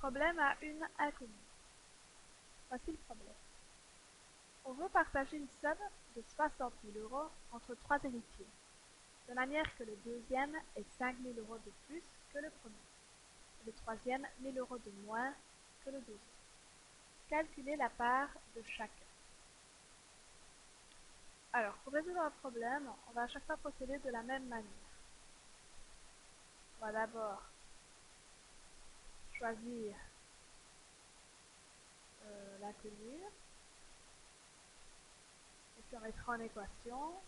Problème à une inconnue. Voici le problème. On veut partager une somme de 60 000 € entre 3 héritiers, de manière que le deuxième ait 5 000 € de plus que le premier, et le troisième 1 000 € de moins que le deuxième. Calculez la part de chacun. Alors, pour résoudre un problème, on va à chaque fois procéder de la même manière. On va d'abord choisir l'inconnu, et puis on mettra en équation.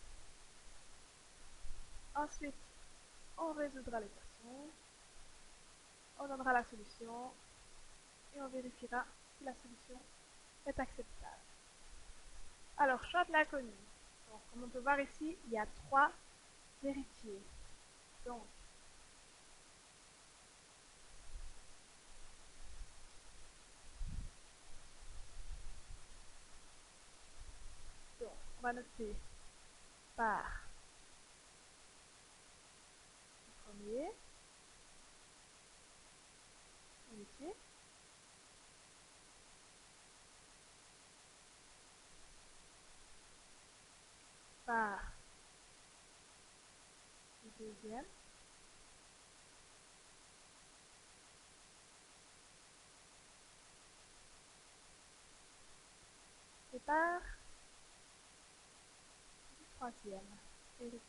Ensuite, on résoudra l'équation, on donnera la solution, et on vérifiera si la solution est acceptable. Alors, choix de l'inconnu. Donc, comme on peut voir ici, il y a 3 héritiers. Donc, on va noter part du premier héritier, part du deuxième, et part du troisième héritier.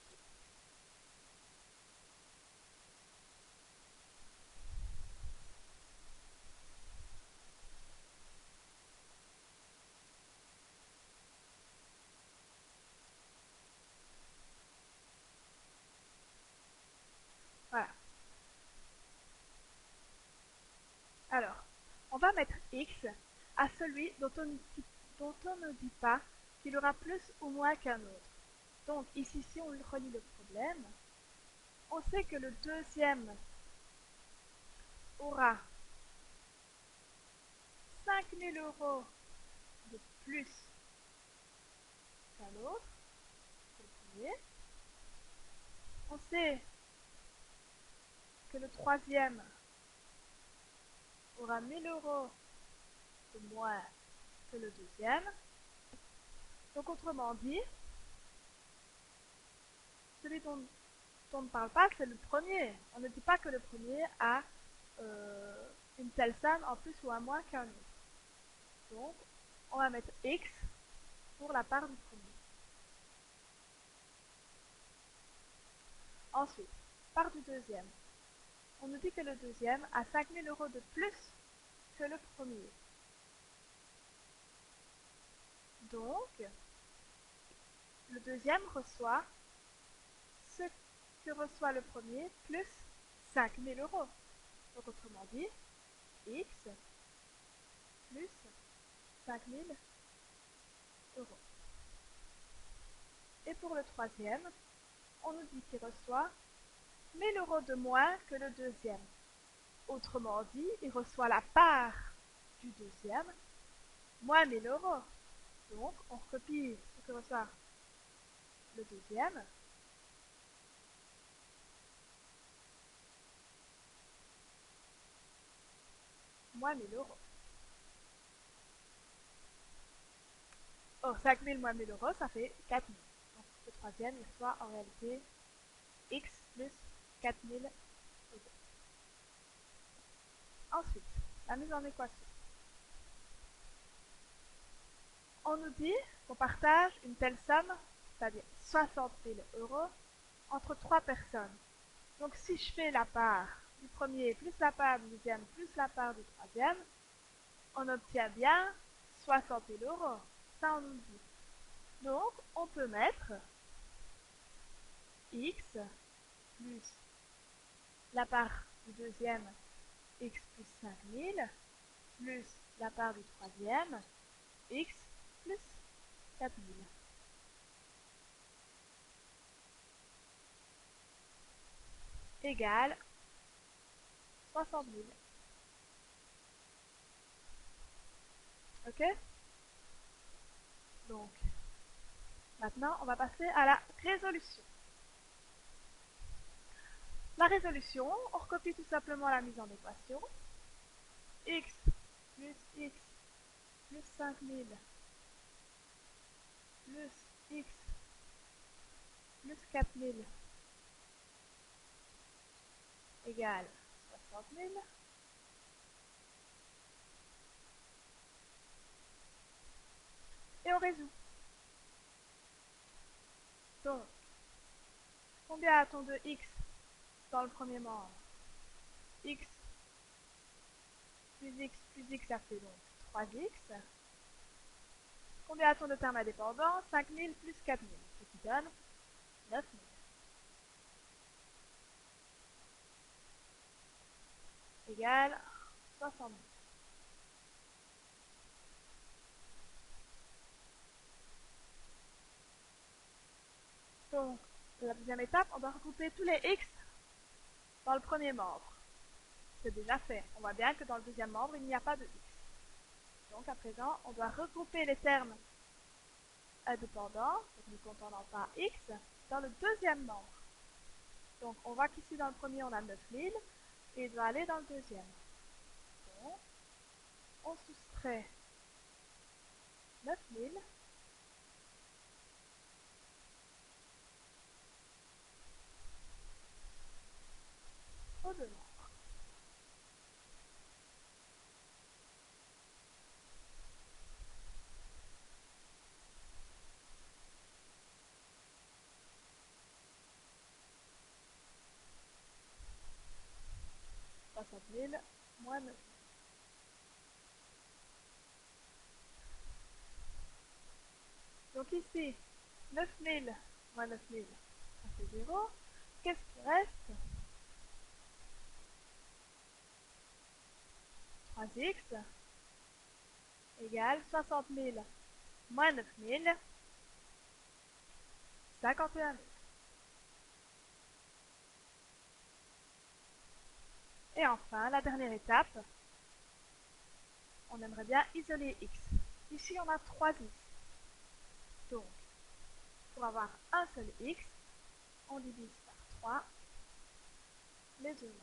Voilà. Alors, on va mettre x à celui dont on ne dit pas qu'il aura plus ou moins qu'un autre. Donc ici, si on relit le problème, on sait que le deuxième aura 5 000 € de plus qu'un autre, que le premier. On sait que le troisième aura 1 000 € de moins que le deuxième. Donc autrement dit, celui dont on ne parle pas, c'est le premier. On ne dit pas que le premier a une telle somme en plus ou en moins qu'un autre. Donc, on va mettre x pour la part du premier. Ensuite, part du deuxième. On nous dit que le deuxième a 5 000 € de plus que le premier. Donc, le deuxième reçoit ce que reçoit le premier plus 5 000 €. Donc, autrement dit, x plus 5 000 €. Et pour le troisième, on nous dit qu'il reçoit 1 000 € de moins que le deuxième. Autrement dit, il reçoit la part du deuxième moins 1 000 €. Donc, on recopie ce que reçoit le deuxième. Moins 1 000 €. Or, 5 000 moins 1 000 €, ça fait 4 000. Donc, le troisième, il reçoit en réalité x plus 4 000 €. Ensuite, la mise en équation. On nous dit qu'on partage une telle somme, c'est-à-dire 60 000 €, entre 3 personnes. Donc, si je fais la part du premier plus la part du deuxième plus la part du troisième, on obtient bien 60 000 €. Ça, on nous dit. Donc, on peut mettre x plus la part du deuxième, x plus 5 000, plus la part du troisième, x plus 4 000. Égale 60 000. Ok? Donc, maintenant, on va passer à la résolution. La résolution, on recopie tout simplement la mise en équation. x plus 5000 plus x plus 4000 égale 60 000. Et on résout. Donc, combien a-t-on de x dans le premier membre? X plus x, ça fait donc 3x. Combien a-t-on de termes indépendants? 5000 plus 4000, ce qui donne 9000. Égale 60 000. Donc, la deuxième étape, on doit regrouper tous les x dans le premier membre. C'est déjà fait. On voit bien que dans le deuxième membre, il n'y a pas de x. Donc, à présent, on doit regrouper les termes indépendants, donc ne contenant pas x, dans le deuxième membre. Donc, on voit qu'ici, dans le premier, on a 9000, et il doit aller dans le deuxième. Donc, on soustrait 9000 aux deux membres. $60 000 moins 9 000. Donc ici, 9000 moins 9000, ça fait 0. Qu'est-ce qui reste? 3x égale 60 000 moins 9000, 51 000. Et enfin, la dernière étape, on aimerait bien isoler x. Ici, on a 3x. Donc, pour avoir un seul x, on divise par 3 les deux membres.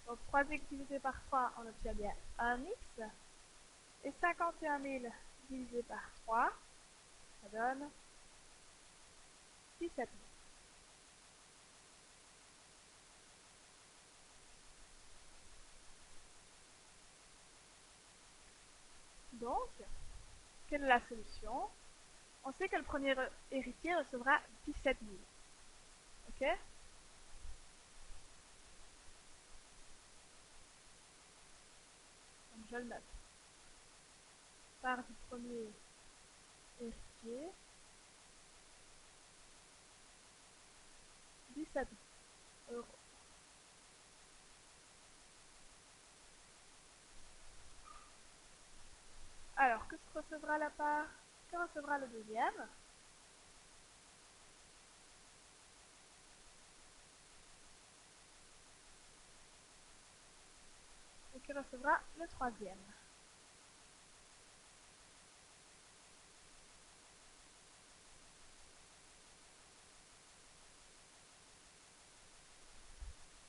Donc 3x divisé par 3, on obtient bien 1x. Et 51 000 divisé par 3, ça donne 17 000. Donc, quelle est la solution? On sait que le premier héritier recevra 17 000. Ok? Donc je le note. Part du premier héritier, 17 000 euros. Alors, que se recevra la part? Que recevra le deuxième? Et que recevra le troisième?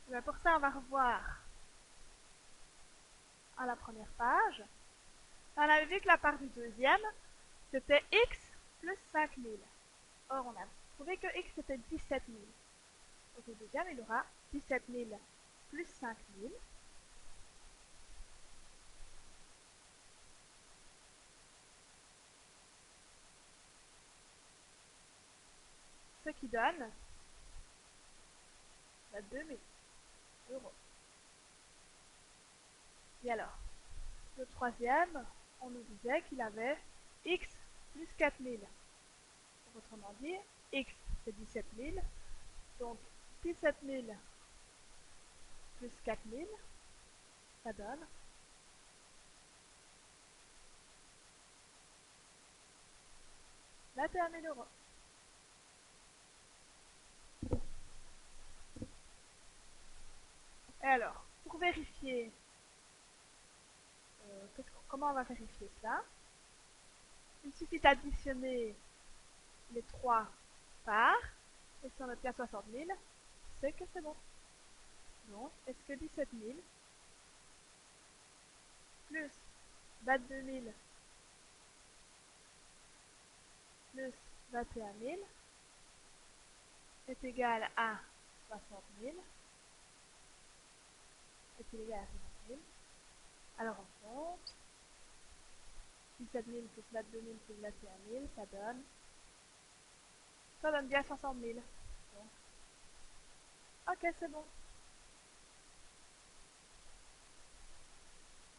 Et bien pour ça, on va revoir à la première page. On avait vu que la part du deuxième, c'était x plus 5000. Or, on a trouvé que x était 17 000. Donc le deuxième, il aura 17 000 plus 5000. Ce qui donne 2000 euros. Et alors, le troisième, on nous disait qu'il avait x plus 4000. Autrement dit, x c'est 17 000. Donc 17 000 plus 4000, ça donne 21 000 euros. Et alors, pour vérifier, comment on va vérifier ça? Il suffit d'additionner les trois parts, et si on obtient 60 000, c'est que c'est bon. Donc, est-ce que 17 000 plus 22 000 plus 21 000 est égal à 60 000 est égal à 60 000. Alors on compte 17 000 plus 22 000 plus 21 000, ça donne bien 60 000. Donc, ok, c'est bon.